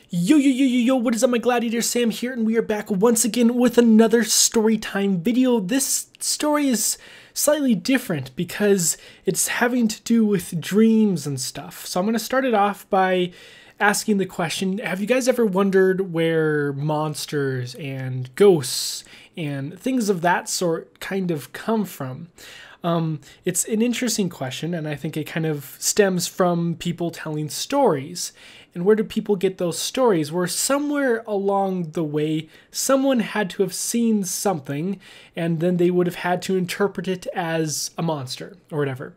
Yo, what is up, my Gladiator? Sam here, and we are back once again with another story time video. This story is slightly different because it's having to do with dreams and stuff. So I'm going to start it off by asking the question, have you guys ever wondered where monsters and ghosts and things of that sort kind of come from? It's an interesting question, and I think it kind of stems from people telling stories. And where do people get those stories? Where somewhere along the way, someone had to have seen something, and then they would have had to interpret it as a monster or whatever.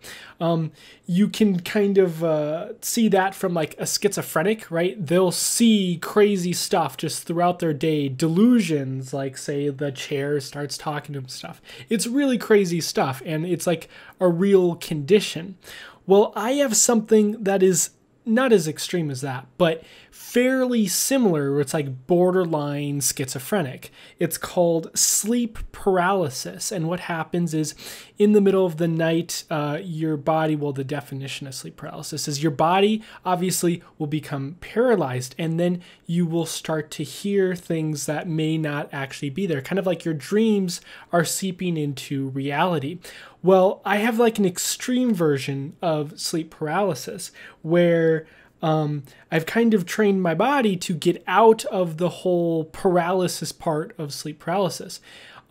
You can kind of see that from like a schizophrenic, right? They'll see crazy stuff just throughout their day, delusions, like say the chair starts talking to them stuff. It's really crazy stuff, and it's like a real condition. Well, I have something that is not as extreme as that, but fairly similar, where it's like borderline schizophrenic. It's called sleep paralysis. And what happens is in the middle of the night, your body, well, the definition of sleep paralysis is your body obviously will become paralyzed, and then you will start to hear things that may not actually be there. Kind of like your dreams are seeping into reality. Well, I have like an extreme version of sleep paralysis where I've kind of trained my body to get out of the whole paralysis part of sleep paralysis.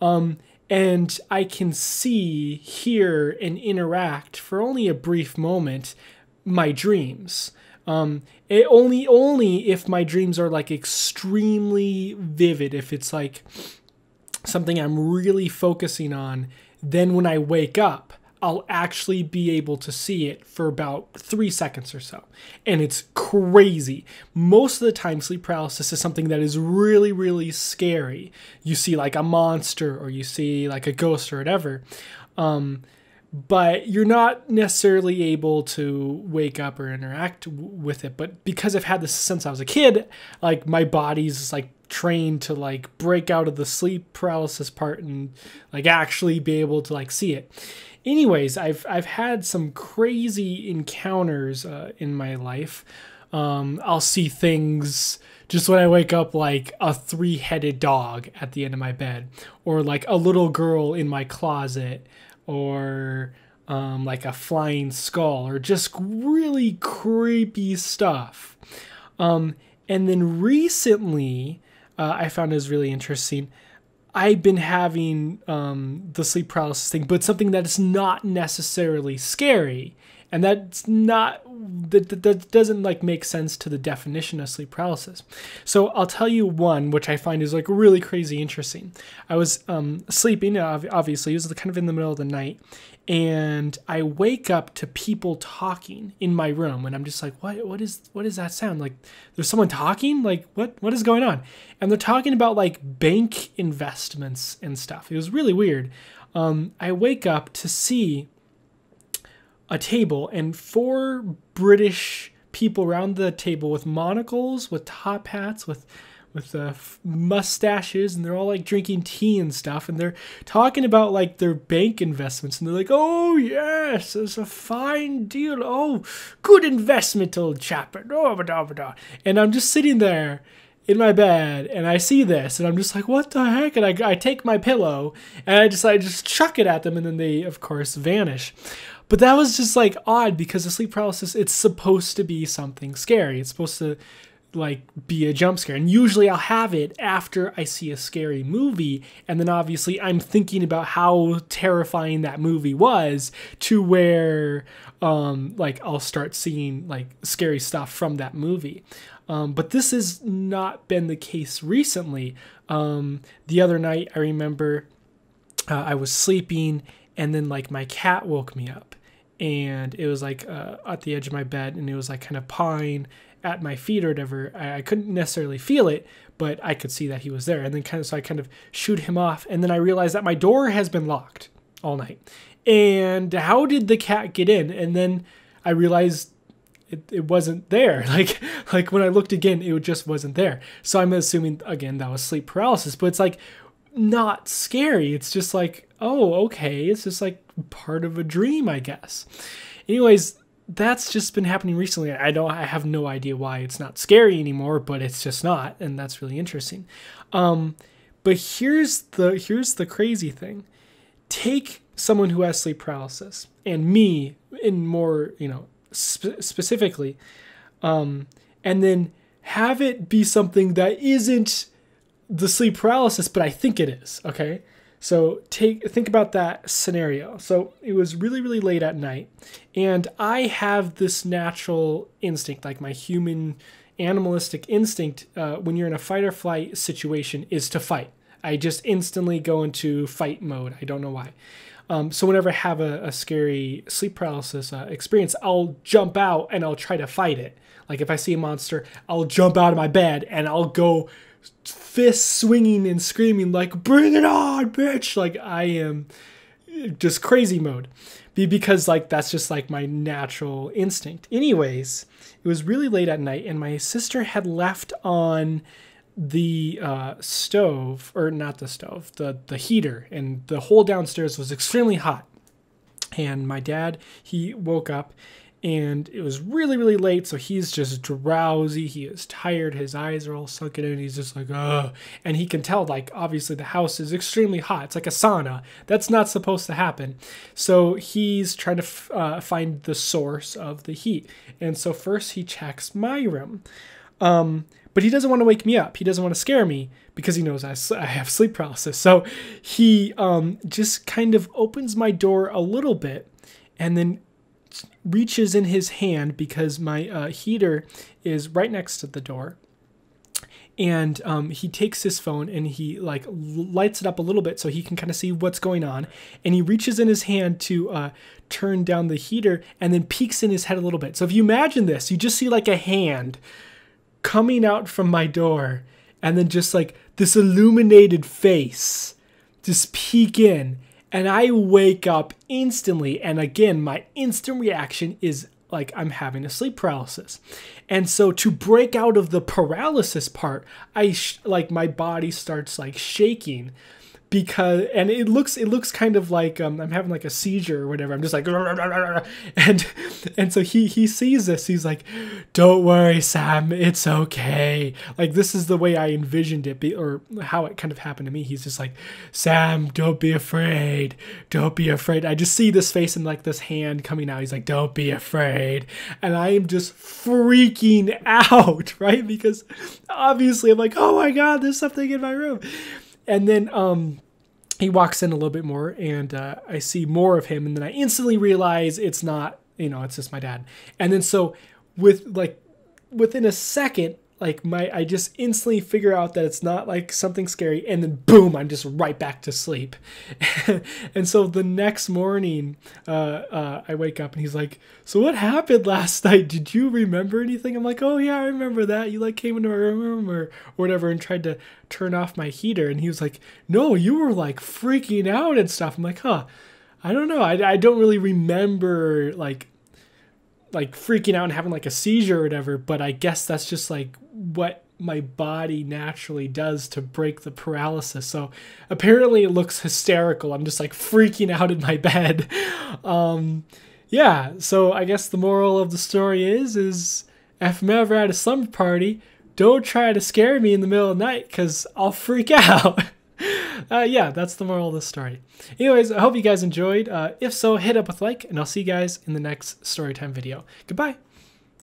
And I can see, hear, and interact for only a brief moment my dreams. Only if my dreams are like extremely vivid, if it's like something I'm really focusing on, then when I wake up, I'll actually be able to see it for about 3 seconds or so. And it's crazy. Most of the time, sleep paralysis is something that is really, really scary. You see like a monster, or you see like a ghost or whatever. But you're not necessarily able to wake up or interact with it. But because I've had this since I was a kid, like my body's like trained to like break out of the sleep paralysis part and like actually be able to like see it. Anyways, I've had some crazy encounters in my life. I'll see things just when I wake up, like a 3-headed dog at the end of my bed, or like a little girl in my closet, or like a flying skull, or just really creepy stuff. And then recently, I found it was really interesting. I've been having the sleep paralysis thing, but something that is not necessarily scary, and that doesn't like make sense to the definition of sleep paralysis. So I'll tell you one which I find is like really crazy interesting. I was sleeping, obviously it was kind of in the middle of the night, and I wake up to people talking in my room, and I'm just like, what is that sound? Like there's someone talking? Like what is going on? And they're talking about like bank investments and stuff. It was really weird. I wake up to see a table and 4 British people around the table with monocles, with top hats, with mustaches, and they're all like drinking tea and stuff, and they're talking about like their bank investments, and they're like, oh yes, it's a fine deal, oh good investment, old chap, and I'm just sitting there in my bed, and I see this, and I'm just like, what the heck? And I take my pillow, and I just chuck it at them, and then they of course vanish. But that was just like odd, because the sleep paralysis, it's supposed to be something scary. It's supposed to like be a jump scare. And usually I'll have it after I see a scary movie. And then obviously I'm thinking about how terrifying that movie was, to where like I'll start seeing like scary stuff from that movie. But this has not been the case recently. The other night I remember I was sleeping, and then like my cat woke me up. And it was like at the edge of my bed, and it was like kind of pawing at my feet or whatever. I couldn't necessarily feel it, but I could see that he was there. And then so I kind of shooed him off, and then I realized that my door has been locked all night. And how did the cat get in? And then I realized it wasn't there. Like when I looked again, it just wasn't there. So I'm assuming again that was sleep paralysis, but it's like not scary. It's just like, oh, okay, it's just like part of a dream, I guess. Anyways, that's just been happening recently. I have no idea why it's not scary anymore, but it's just not, and that's really interesting. But here's the crazy thing. Take someone who has sleep paralysis, and me in more, specifically, and then have it be something that isn't the sleep paralysis, but I think it is. Okay. So think about that scenario. So it was really, really late at night, and I have this natural instinct, like my human animalistic instinct, when you're in a fight or flight situation, is to fight. I just instantly go into fight mode. I don't know why. So whenever I have a scary sleep paralysis experience, I'll jump out and I'll try to fight it. Like if I see a monster, I'll jump out of my bed and I'll go fist swinging and screaming like, bring it on, bitch. Like I am just crazy mode, because like that's just like my natural instinct. Anyways, it was really late at night and my sister had left on the stove, or not the stove, the heater, and the whole downstairs was extremely hot. And my dad, he woke up and it was really, really late, so he's just drowsy, he is tired, his eyes are all sunken in, he's just like, ugh. And he can tell, like, obviously the house is extremely hot. It's like a sauna. That's not supposed to happen. So he's trying to find the source of the heat. And so first he checks my room. But he doesn't want to wake me up. He doesn't want to scare me because he knows I have sleep paralysis. So he just kind of opens my door a little bit and then reaches in his hand, because my heater is right next to the door. And he takes his phone and he like lights it up a little bit so he can kind of see what's going on. And he reaches in his hand to turn down the heater and then peeks in his head a little bit. So if you imagine this, you just see like a hand coming out from my door and then just like this illuminated face just peek in, and I wake up instantly. And again, my instant reaction is like I'm having a sleep paralysis. And so to break out of the paralysis part, like my body starts like shaking, because, and it looks kind of like I'm having like a seizure or whatever. I'm just like, and so he sees this. He's like, don't worry, Sam, it's okay. Like this is the way I envisioned it, or how it kind of happened to me. He's just like, Sam, don't be afraid. Don't be afraid. I just see this face and like this hand coming out. He's like, don't be afraid. And I am just freaking out, right? Because obviously I'm like, oh my God, there's something in my room. And then he walks in a little bit more, and I see more of him, and then I instantly realize it's not, it's just my dad. And then so within a second, like I just instantly figure out that it's not like something scary, and then boom, I'm just right back to sleep. And so the next morning, I wake up and he's like, so what happened last night? Did you remember anything? I'm like, oh yeah, I remember that. You like came into my room or whatever and tried to turn off my heater. And he was like, no, you were like freaking out and stuff. I'm like, huh, I don't know. I don't really remember like freaking out and having like a seizure or whatever, but I guess that's just like what my body naturally does to break the paralysis. So apparently it looks hysterical. I'm just like freaking out in my bed. Yeah, so I guess the moral of the story is if I'm ever at a slumber party, don't try to scare me in the middle of the night, because I'll freak out. Yeah, that's the moral of the story. Anyways, I hope you guys enjoyed. If so, hit up with like, and I'll see you guys in the next Storytime video. Goodbye.